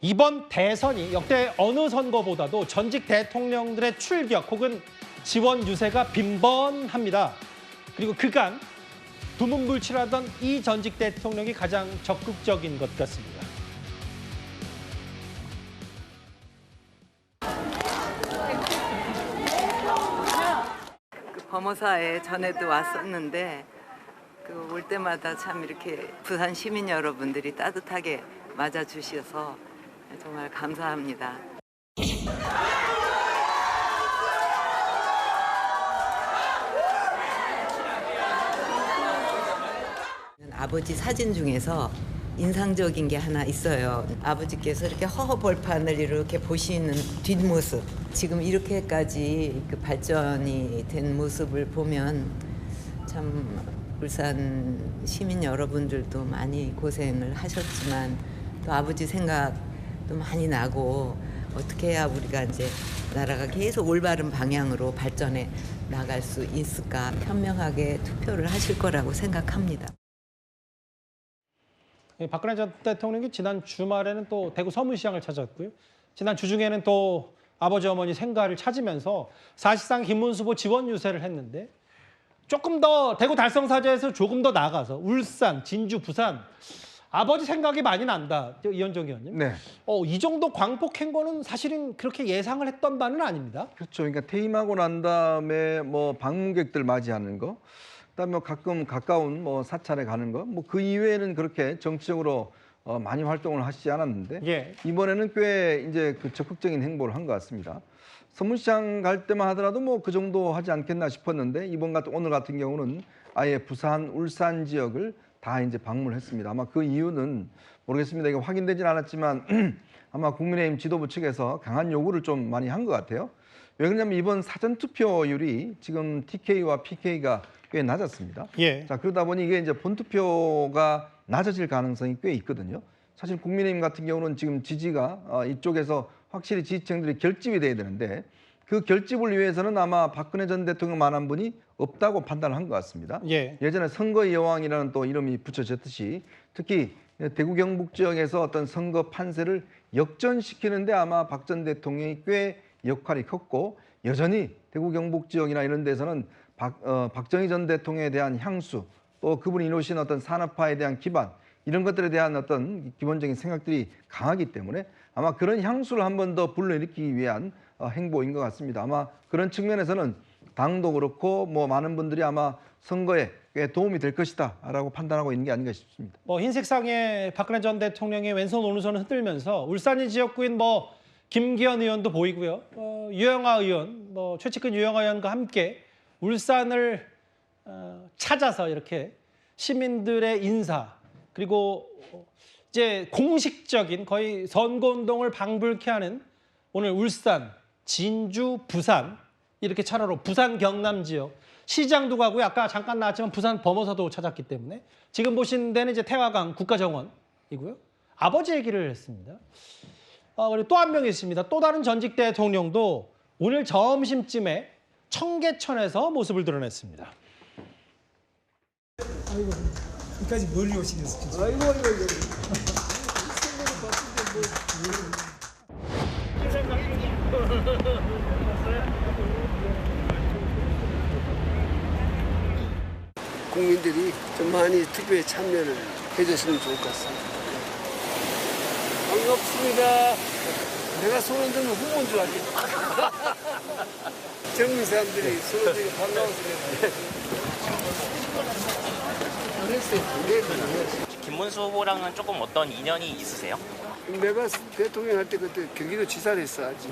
이번 대선이 역대 어느 선거보다도 전직 대통령들의 출격 혹은 지원 유세가 빈번합니다. 그리고 그간 두문불출하던 이 전직 대통령이 가장 적극적인 것 같습니다. 범어사에 전에도 왔었는데 올 때마다 참 이렇게 부산 시민 여러분들이 따뜻하게 맞아주셔서 정말 감사합니다. 아버지 사진 중에서 인상적인 게 하나 있어요. 아버지께서 이렇게 허허벌판을 이렇게 보시는 뒷모습, 지금 이렇게까지 발전이 된 모습을 보면 참 울산 시민 여러분들도 많이 고생을 하셨지만 또 아버지 생각도 많이 나고 어떻게 해야 우리가 이제 나라가 계속 올바른 방향으로 발전해 나갈 수 있을까 현명하게 투표를 하실 거라고 생각합니다. 박근혜 전 대통령이 지난 주말에는 또 대구 서문시장을 찾았고요. 지난 주중에는 또 아버지 어머니 생가를 찾으면서 사실상 김문수 후보 지원 유세를 했는데 조금 더 대구 달성사저에서 조금 더 나아가서 울산, 진주, 부산 아버지 생각이 많이 난다. 이현정 의원님. 네. 이 정도 광폭한 거는 사실은 그렇게 예상을 했던 바는 아닙니다. 그렇죠. 그러니까 퇴임하고 난 다음에 뭐 방문객들 맞이하는 거, 그다음에 가끔 가까운 뭐 사찰에 가는 거, 뭐 그 이외에는 그렇게 정치적으로 많이 활동을 하시지 않았는데 예. 이번에는 꽤 이제 그 적극적인 행보를 한 것 같습니다. 서문시장 갈 때만 하더라도 뭐 그 정도 하지 않겠나 싶었는데 오늘 같은 경우는 아예 부산, 울산 지역을 다 이제 방문했습니다. 아마 그 이유는 모르겠습니다. 이게 확인되진 않았지만 아마 국민의힘 지도부 측에서 강한 요구를 좀 많이 한 것 같아요. 왜 그러냐면 이번 사전 투표율이 지금 TK와 PK가 꽤 낮았습니다. 예. 자, 그러다 보니 이게 이제 본투표가 낮아질 가능성이 꽤 있거든요. 사실 국민의힘 같은 경우는 지금 지지가 이쪽에서 확실히 지지층들이 결집이 돼야 되는데 그 결집을 위해서는 아마 박근혜 전 대통령만한 분이 없다고 판단을 한 것 같습니다. 예. 예전에 선거의 여왕이라는 또 이름이 붙여졌듯이 특히 대구 경북 지역에서 어떤 선거 판세를 역전시키는데 아마 박 전 대통령이 꽤 역할이 컸고 여전히 대구 경북 지역이나 이런 데서는 박정희 전 대통령에 대한 향수 또 그분이 이루신 어떤 산업화에 대한 기반 이런 것들에 대한 어떤 기본적인 생각들이 강하기 때문에 아마 그런 향수를 한 번 더 불러일으키기 위한 행보인 것 같습니다. 아마 그런 측면에서는 당도 그렇고 뭐 많은 분들이 아마 선거에 꽤 도움이 될 것이다라고 판단하고 있는 게 아닌가 싶습니다. 흰색상에 박근혜 전 대통령의 왼손 오른손을 흔들면서 울산이 지역구인 김기현 의원도 보이고요. 유영아 의원, 최측근 유영아 의원과 함께 울산을 찾아서 이렇게 시민들의 인사 그리고 이제 공식적인 거의 선거운동을 방불케 하는 오늘 울산, 진주, 부산 이렇게 차례로 부산 경남 지역 시장도 가고요. 아까 잠깐 나왔지만 부산 범어사도 찾았기 때문에 지금 보신 데는 이제 태화강 국가정원이고요. 아버지 얘기를 했습니다. 그리고 또 한 명 있습니다. 또 다른 전직 대통령도 오늘 점심쯤에 청계천에서 모습을 드러냈습니다. 아이고, 여기까지 멀리 오시겠어요. 아이고. 국민들이 좀 많이 투표에 참여를 해줬으면 좋을 것 같습니다. 반갑습니다. 내가 손을 들면 후보인 줄 알겠다. 젊은 사람들이 손을 들고 반가워서 김문수 후보랑은 조금 어떤 인연이 있으세요? 내가 대통령 할 때 그때 경기도 지사를 했어야지.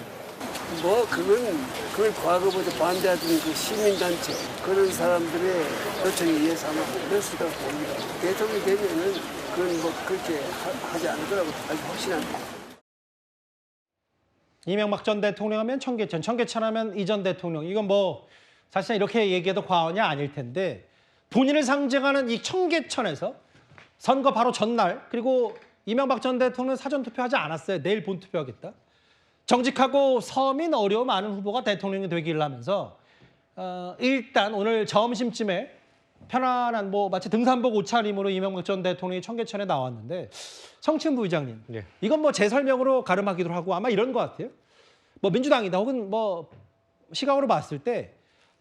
그걸 과거부터 반대하던 그 시민단체 그런 사람들의 요청에 의해서 아마 그랬을 거라고 봅니다. 대통령이 되면은 그건 그렇게 하지 않을 거라고 아주 확신합니다. 이명박 전 대통령 하면 청계천, 청계천 하면 이 전 대통령. 이건 사실상 이렇게 얘기해도 과언이 아닐 텐데 본인을 상징하는 이 청계천에서 선거 바로 전날 그리고 이명박 전 대통령 사전투표하지 않았어요. 내일 본투표하겠다. 정직하고 서민 어려움 많은 후보가 대통령이 되기를 하면서 일단 오늘 점심쯤에 편안한 뭐 마치 등산복 옷차림으로 이명박 전 대통령이 청계천에 나왔는데 성층 부의장님, 예. 이건 뭐 제 설명으로 가름하기도 하고 아마 이런 것 같아요. 뭐 민주당이다 혹은 뭐 시각으로 봤을 때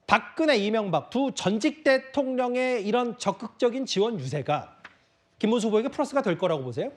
박근혜, 이명박 두 전직 대통령의 이런 적극적인 지원 유세가 김문수 후보에게 플러스가 될 거라고 보세요?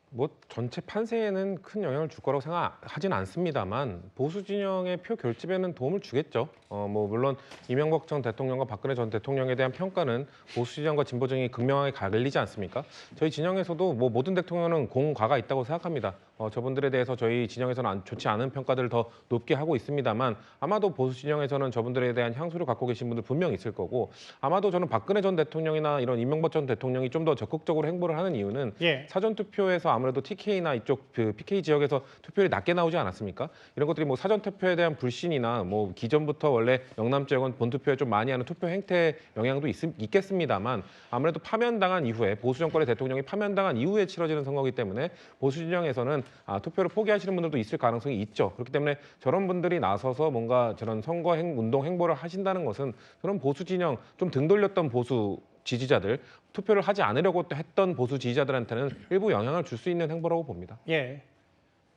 뭐 전체 판세에는 큰 영향을 줄 거라고 생각하진 않습니다만 보수 진영의 표 결집에는 도움을 주겠죠. 뭐 물론 이명박 전 대통령과 박근혜 전 대통령에 대한 평가는 보수 진영과 진보 진영이 극명하게 갈리지 않습니까? 저희 진영에서도 뭐 모든 대통령은 공과가 있다고 생각합니다. 저분들에 대해서 저희 진영에서는 좋지 않은 평가들을 더 높게 하고 있습니다만 아마도 보수 진영에서는 저분들에 대한 향수를 갖고 계신 분들 분명히 있을 거고 아마도 저는 박근혜 전 대통령이나 이런 이명박 전 대통령이 좀 더 적극적으로 행보를 하는 이유는 예. 사전 투표에서 아무래도 TK나 이쪽 그 PK 지역에서 투표율이 낮게 나오지 않았습니까? 이런 것들이 뭐 사전 투표에 대한 불신이나 뭐 기존부터 원래 영남 지역은 본투표에 좀 많이 하는 투표 행태 영향도 있겠습니다만 아무래도 파면당한 이후에 보수 정권의 대통령이 파면당한 이후에 치러지는 선거이기 때문에 보수 진영에서는 투표를 포기하시는 분들도 있을 가능성이 있죠. 그렇기 때문에 저런 분들이 나서서 뭔가 저런 선거 운동 행보를 하신다는 것은 저런 보수 진영 좀 등 돌렸던 보수 지지자들 투표를 하지 않으려고 했던 보수 지지자들한테는 일부 영향을 줄 수 있는 행보라고 봅니다. 예.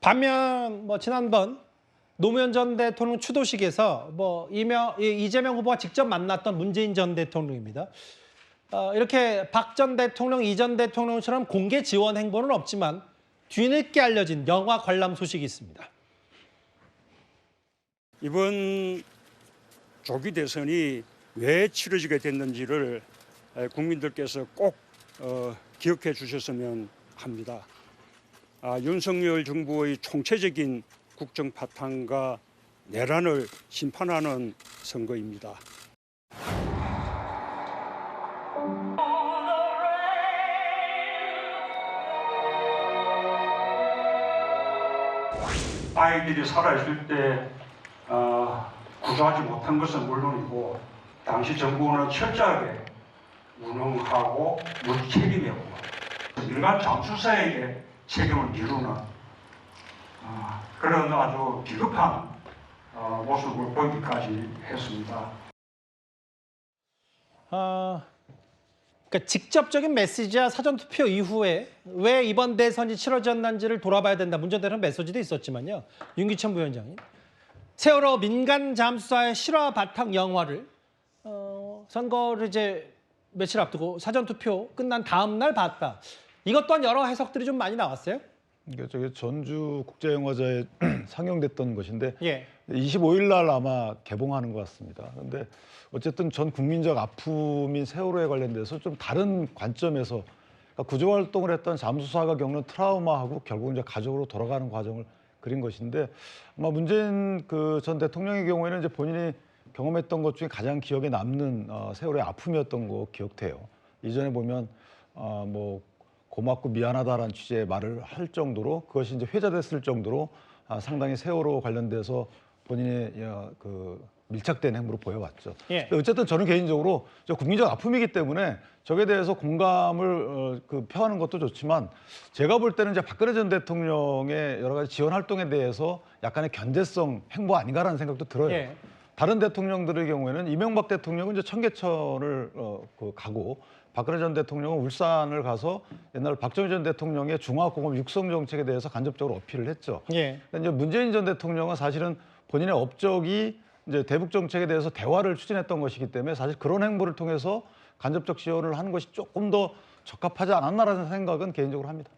반면 뭐 지난번 노무현 전 대통령 추도식에서 뭐 이재명 후보가 직접 만났던 문재인 전 대통령입니다. 이렇게 박 전 대통령, 이 전 대통령처럼 공개 지원 행보는 없지만 뒤늦게 알려진 영화 관람 소식이 있습니다. 이번 조기 대선이 왜 치러지게 됐는지를 국민들께서 꼭 기억해 주셨으면 합니다. 윤석열 정부의 총체적인 국정 파탄과 내란을 심판하는 선거입니다. 아이들이 살아있을 때 구조하지 못한 것은 물론이고 당시 정부는 철저하게 운영하고 무책임이었고 민간 잠수사에게 책임을 미루는 그런 아주 비겁한 모습을 보이기까지 했습니다. 그러니까 직접적인 메시지야 사전투표 이후에 왜 이번 대선이 치러졌는지를 돌아봐야 된다. 문 전 대통령 메시지도 있었지만요. 윤기천 부위원장이 세월호 민간 잠수사의 실화 바탕 영화를 선거를 이제 며칠 앞두고 사전투표 끝난 다음 날 봤다. 이것 또한 여러 해석들이 좀 많이 나왔어요. 이게 저기 전주 국제영화제에 상영됐던 것인데 예. 25일 날 아마 개봉하는 것 같습니다. 그런데 어쨌든 전 국민적 아픔인 세월호에 관련돼서 좀 다른 관점에서 그러니까 구조 활동을 했던 잠수사가 겪는 트라우마하고 결국 이제 가족으로 돌아가는 과정을 그린 것인데 아마 문재인 그 전 대통령의 경우에는 이제 본인이 경험했던 것 중에 가장 기억에 남는 세월호의 아픔이었던 거 기억돼요. 이전에 보면 뭐 고맙고 미안하다라는 취지의 말을 할 정도로 그것이 이제 회자됐을 정도로 상당히 세월호 관련돼서 본인의 그 밀착된 행보로 보여왔죠. 예. 어쨌든 저는 개인적으로 국민적 아픔이기 때문에 저에 대해서 공감을 표하는 것도 좋지만 제가 볼 때는 이제 박근혜 전 대통령의 여러 가지 지원 활동에 대해서 약간의 견제성 행보 아닌가라는 생각도 들어요. 예. 다른 대통령들의 경우에는 이명박 대통령은 이제 청계천을 가고 박근혜 전 대통령은 울산을 가서 옛날 박정희 전 대통령의 중화공업 육성 정책에 대해서 간접적으로 어필을 했죠. 예. 근데 이제 문재인 전 대통령은 사실은 본인의 업적이 이제 대북 정책에 대해서 대화를 추진했던 것이기 때문에 사실 그런 행보를 통해서 간접적 지원을 하는 것이 조금 더 적합하지 않았나라는 생각은 개인적으로 합니다.